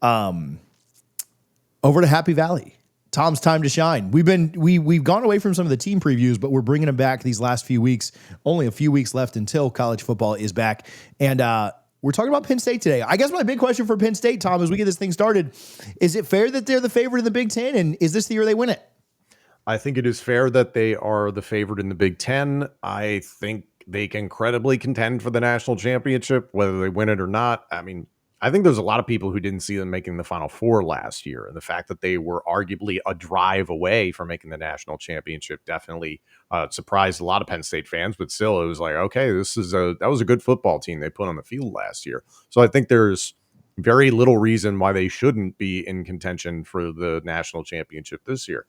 Um, over to Happy Valley. Tom's time to shine. We've gone away from some of the team previews, but we're bringing them back these last few weeks. Only a few weeks left until college football is back, and we're talking about Penn State today. I guess my big question for Penn State, Tom, as we get this thing started, is it fair that they're the favorite in the Big Ten, and is this the year they win it? I think it is fair that they are the favorite in the Big Ten. I think they can credibly contend for the national championship, whether they win it or not. I mean, I think there's a lot of people who didn't see them making the Final Four last year. And the fact that they were arguably a drive away from making the national championship definitely surprised a lot of Penn State fans. But still, it was like, okay, that was a good football team they put on the field last year. So I think there's very little reason why they shouldn't be in contention for the national championship this year.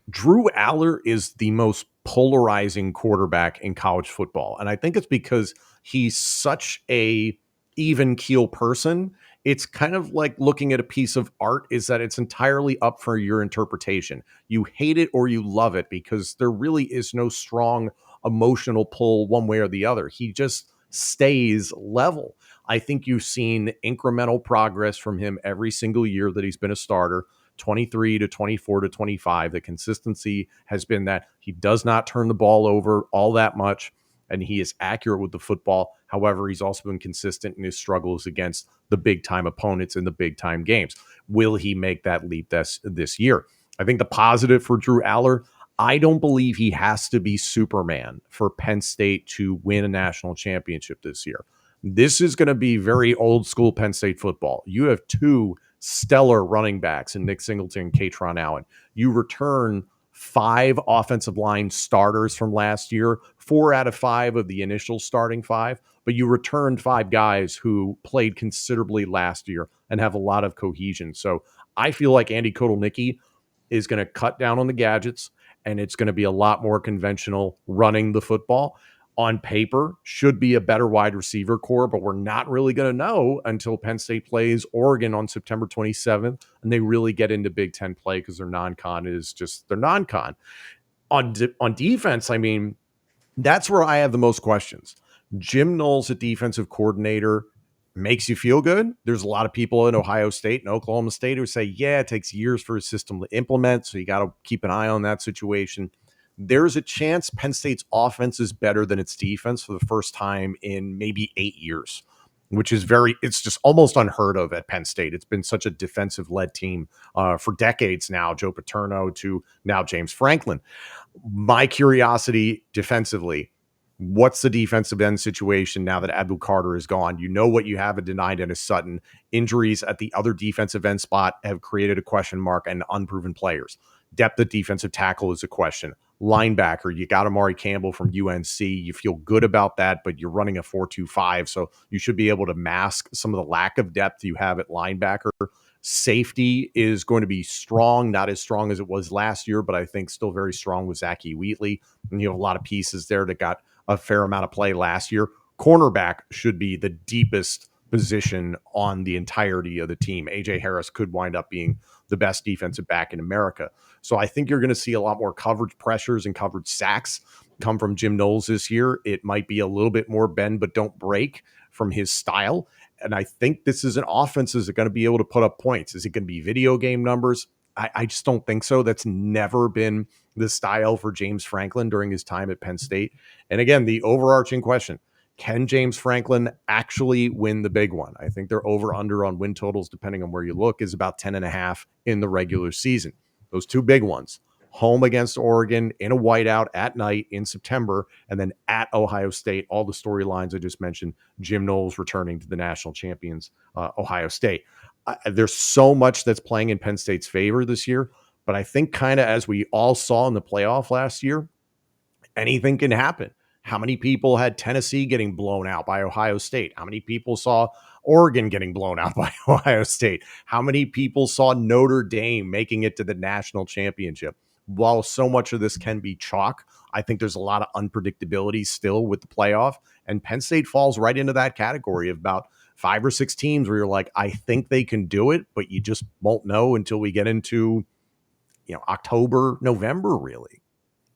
Drew Aller is the most polarizing quarterback in college football. And I think it's because he's such a even keel person. It's kind of like looking at a piece of art, is that it's entirely up for your interpretation. You hate it or you love it because there really is no strong emotional pull one way or the other. He just stays level. I think you've seen incremental progress from him every single year that he's been a starter. 23 to 24 to 25. The consistency has been that he does not turn the ball over all that much, and he is accurate with the football. However, he's also been consistent in his struggles against the big-time opponents in the big-time games. Will he make that leap this year? I think the positive for Drew Aller, I don't believe he has to be Superman for Penn State to win a national championship this year. This is going to be very old-school Penn State football. You have two stellar running backs in Nick Singleton and Katron Allen. You return 5 offensive line starters from last year, 4 out of 5 of the initial starting 5, but you returned 5 guys who played considerably last year and have a lot of cohesion. So I feel like Andy Kotelnicki is going to cut down on the gadgets, and it's going to be a lot more conventional running the football. On paper, should be a better wide receiver core, but we're not really going to know until Penn State plays Oregon on September 27th, and they really get into Big Ten play because their non-con is just their non-con. On defense, I mean, that's where I have the most questions. Jim Knowles, a defensive coordinator, makes you feel good. There's a lot of people in Ohio State and Oklahoma State who say, yeah, it takes years for a system to implement, so you got to keep an eye on that situation. There's a chance Penn State's offense is better than its defense for the first time in maybe 8 years, which is it's just almost unheard of at Penn State. It's been such a defensive-led team for decades now, Joe Paterno to now James Franklin. My curiosity defensively, what's the defensive end situation now that Abdul Carter is gone? You know what you have denied Dennis Sutton. Injuries at the other defensive end spot have created a question mark and unproven players. Depth at defensive tackle is a question. Linebacker, you got Amari Campbell from UNC. You feel good about that, but you're running a 4-2-5, so you should be able to mask some of the lack of depth you have at linebacker. Safety is going to be strong, not as strong as it was last year, but I think still very strong with Zachy Wheatley. And you have a lot of pieces there that got a fair amount of play last year. Cornerback should be the deepest position on the entirety of the team. A.J. Harris could wind up being the best defensive back in America. So I think you're going to see a lot more coverage pressures and coverage sacks come from Jim Knowles this year. It might be a little bit more bend but don't break from his style. And I think this is an offense that's going to be able to put up points. Is it going to be video game numbers? I just don't think so. That's never been the style for James Franklin during his time at Penn State. And again, the overarching question, can James Franklin actually win the big one? I think their over-under on win totals, depending on where you look, is about 10.5 in the regular season. Those two big ones, home against Oregon in a whiteout at night in September, and then at Ohio State, all the storylines I just mentioned, Jim Knowles returning to the national champions, Ohio State. There's so much that's playing in Penn State's favor this year, but I think kind of as we all saw in the playoff last year, anything can happen. How many people had Tennessee getting blown out by Ohio State? How many people saw Oregon getting blown out by Ohio State? How many people saw Notre Dame making it to the national championship? While so much of this can be chalk, I think there's a lot of unpredictability still with the playoff, and Penn State falls right into that category of about 5 or 6 teams where you're like, I think they can do it, but you just won't know until we get into, October, November, really.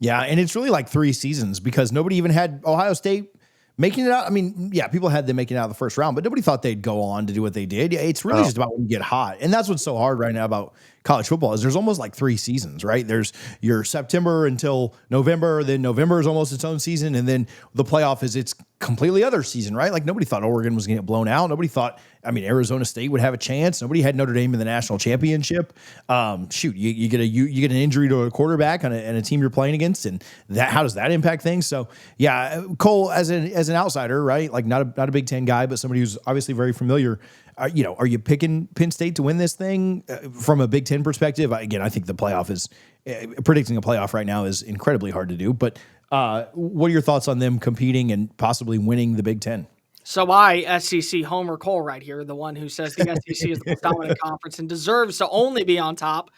Yeah, and it's really like 3 seasons because nobody even had Ohio State making it out. I mean, yeah, people had them making it out of the first round, but nobody thought they'd go on to do what they did. It's really just about when you get hot. And that's what's so hard right now about college football is there's almost like 3 seasons, right? There's your September until November, then November is almost its own season, and then the playoff is its completely other season, right? Like nobody thought Oregon was going to get blown out. Nobody thought, Arizona State would have a chance. Nobody had Notre Dame in the national championship. You get an injury to a quarterback on a team you're playing against, and how does that impact things? So yeah, Cole as an outsider, right? Like not a Big Ten guy, but somebody who's obviously very familiar. Are you picking Penn State to win this thing from a Big Ten perspective? Again, I think the playoff is predicting a playoff right now is incredibly hard to do. But what are your thoughts on them competing and possibly winning the Big Ten? So SEC Homer Cole right here, the one who says the SEC is the most dominant conference and deserves to only be on top.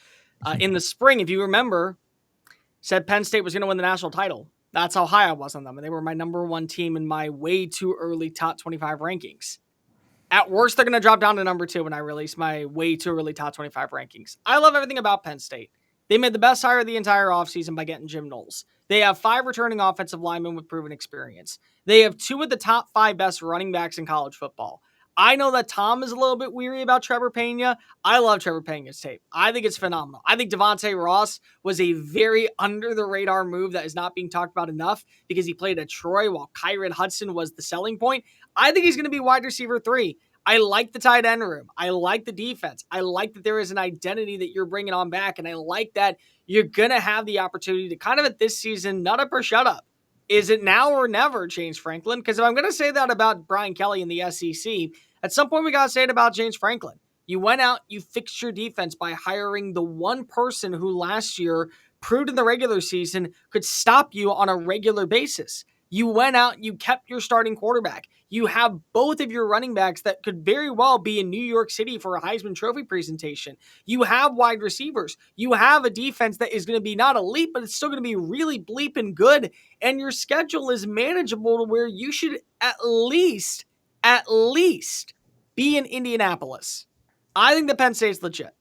In the spring, if you remember, said Penn State was going to win the national title. That's how high I was on them. And they were my number 1 team in my way too early top 25 rankings. At worst, they're going to drop down to number 2 when I release my way too early top 25 rankings. I love everything about Penn State. They made the best hire of the entire offseason by getting Jim Knowles. They have 5 returning offensive linemen with proven experience. They have 2 of the top 5 best running backs in college football. I know that Tom is a little bit weary about Trevor Pena. I love Trevor Pena's tape. I think it's phenomenal. I think Devontae Ross was a very under-the-radar move that is not being talked about enough because he played at Troy while Kyron Hudson was the selling point. I think he's going to be wide receiver 3. I like the tight end room. I like the defense. I like that there is an identity that you're bringing on back, and I like that you're going to have the opportunity to kind of at this season, nut up or shut up. Is it now or never, James Franklin? Because if I'm going to say that about Brian Kelly in the SEC, at some point we got to say it about James Franklin. You went out, you fixed your defense by hiring the one person who last year proved in the regular season could stop you on a regular basis. You went out, you kept your starting quarterback. You have both of your running backs that could very well be in New York City for a Heisman Trophy presentation. You have wide receivers. You have a defense that is going to be not elite, but it's still going to be really bleeping good. And your schedule is manageable to where you should at least be in Indianapolis. I think the Penn State's legit.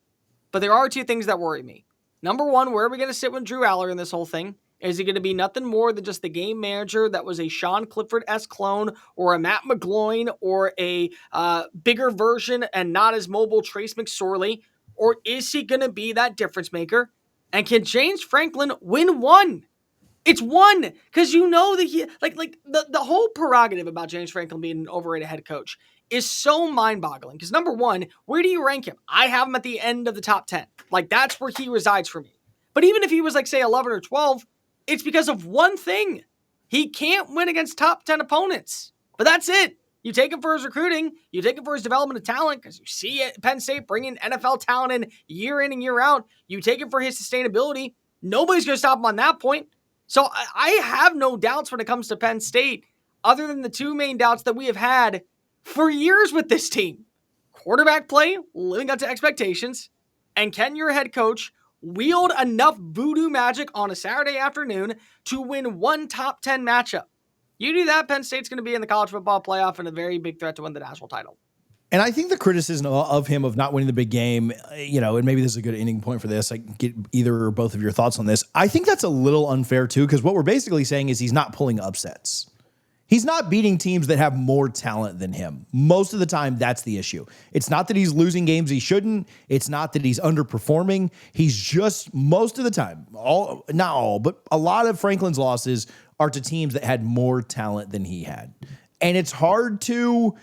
But there are 2 things that worry me. Number 1, where are we going to sit with Drew Aller in this whole thing? Is he going to be nothing more than just the game manager that was a Sean Clifford-esque clone or a Matt McGloin or a bigger version and not as mobile Trace McSorley? Or is he going to be that difference maker? And can James Franklin win one? It's one, because you know that he the whole prerogative about James Franklin being an overrated head coach is so mind-boggling. Because number 1, where do you rank him? I have him at the end of the top 10. Like that's where he resides for me. But even if he was like say 11 or 12, it's because of one thing. He can't win against top 10 opponents. But that's it. You take him for his recruiting. You take him for his development of talent because you see Penn State bringing NFL talent in and year out. You take him for his sustainability. Nobody's going to stop him on that point. So I have no doubts when it comes to Penn State other than the 2 main doubts that we have had for years with this team. Quarterback play, living up to expectations. And can your head coach wield enough voodoo magic on a Saturday afternoon to win one top 10 matchup? You do that, Penn State's going to be in the college football playoff and a very big threat to win the national title. And I think the criticism of him of not winning the big game, and maybe this is a good ending point for this. I get either or both of your thoughts on this. I think that's a little unfair too, because what we're basically saying is he's not pulling upsets. He's not beating teams that have more talent than him. Most of the time, that's the issue. It's not that he's losing games he shouldn't. It's not that he's underperforming. He's just, most of the time, not all, but a lot of Franklin's losses are to teams that had more talent than he had. And it's hard to,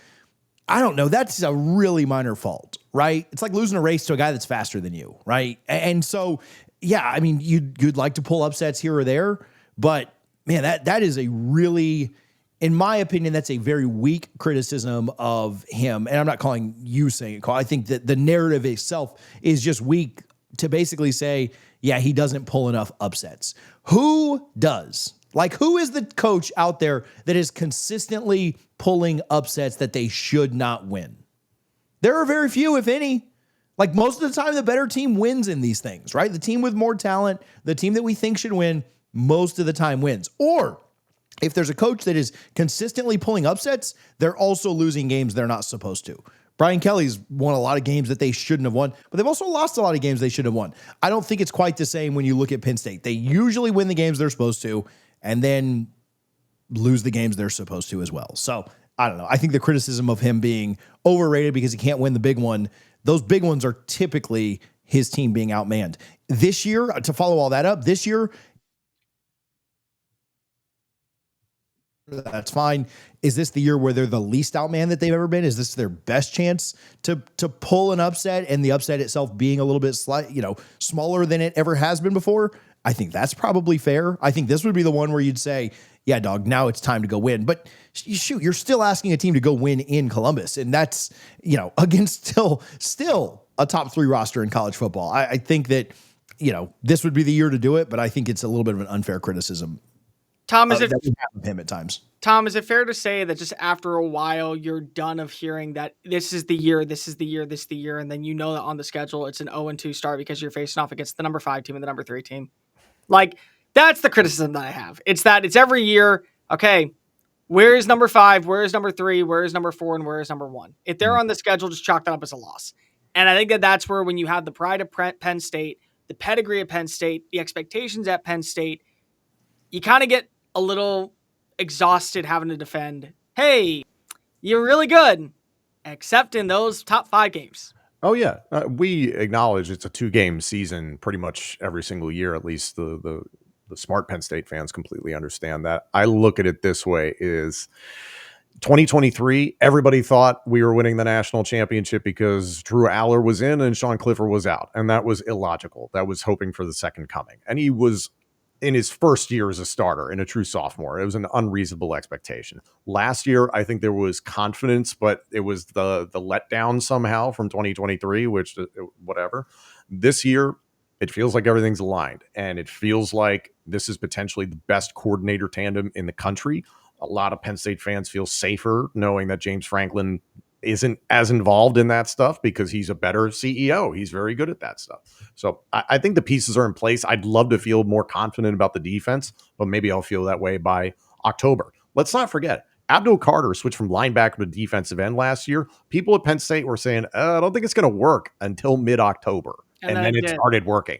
I don't know, that's a really minor fault, right? It's like losing a race to a guy that's faster than you, right? And so, yeah, I mean, you'd like to pull upsets here or there, but man, that is a really, in my opinion, that's a very weak criticism of him. And I'm not calling you saying it, Carl. I think that the narrative itself is just weak to basically say, yeah, he doesn't pull enough upsets. Who does? Like, who is the coach out there that is consistently pulling upsets that they should not win? There are very few, if any. Like, most of the time, the better team wins in these things, right? The team with more talent, the team that we think should win, most of the time wins. Or if there's a coach that is consistently pulling upsets, they're also losing games they're not supposed to. Brian Kelly's won a lot of games that they shouldn't have won, but they've also lost a lot of games they should have won. I don't think it's quite the same when you look at Penn State. They usually win the games they're supposed to, and then lose the games they're supposed to as well. So I don't know. I think the criticism of him being overrated because he can't win the big one, those big ones are typically his team being outmanned. This year, to follow all that up, this year, that's fine. Is this the year where they're the least outmanned that they've ever been? Is this their best chance to pull an upset, and the upset itself being a little bit smaller than it ever has been before? I think that's probably fair. I think this would be the one where you'd say, yeah, dog, now it's time to go win. But shoot, you're still asking a team to go win in Columbus, and that's, against still a top 3 roster in college football. I think that, this would be the year to do it, but I think it's a little bit of an unfair criticism. Tom, is it him at times? Tom, is it fair to say that just after a while you're done of hearing that this is the year, this is the year, this is the year, and then you know that on the schedule it's an 0-2 start because you're facing off against the number 5 team and the number 3 team? Like, that's the criticism that I have. It's every year, okay, where is number 5, where is number 3, where is number 4, and where is number 1? If they're on the schedule, just chalk that up as a loss. And I think that's where, when you have the pride of Penn State, the pedigree of Penn State, the expectations at Penn State, you kind of get a little exhausted having to defend, hey, you're really good, except in those top 5 games. Oh, yeah. We acknowledge it's a 2-game season pretty much every single year. At least the smart Penn State fans completely understand that. I look at it this way: is 2023, everybody thought we were winning the national championship because Drew Aller was in and Sean Clifford was out. And that was illogical. That was hoping for the second coming. And he was in his first year as a starter and a true sophomore. It was an unreasonable expectation. Last year, I think there was confidence, but it was the letdown somehow from 2023, which whatever. This year, it feels like everything's aligned, and it feels like this is potentially the best coordinator tandem in the country. A lot of Penn State fans feel safer knowing that James Franklin isn't as involved in that stuff because he's a better CEO. He's very good at that stuff. So I think the pieces are in place. I'd love to feel more confident about the defense, but maybe I'll feel that way by October. Let's not forget, Abdul Carter switched from linebacker to defensive end last year. People at Penn State were saying, I don't think it's going to work until mid-October. And then it started working.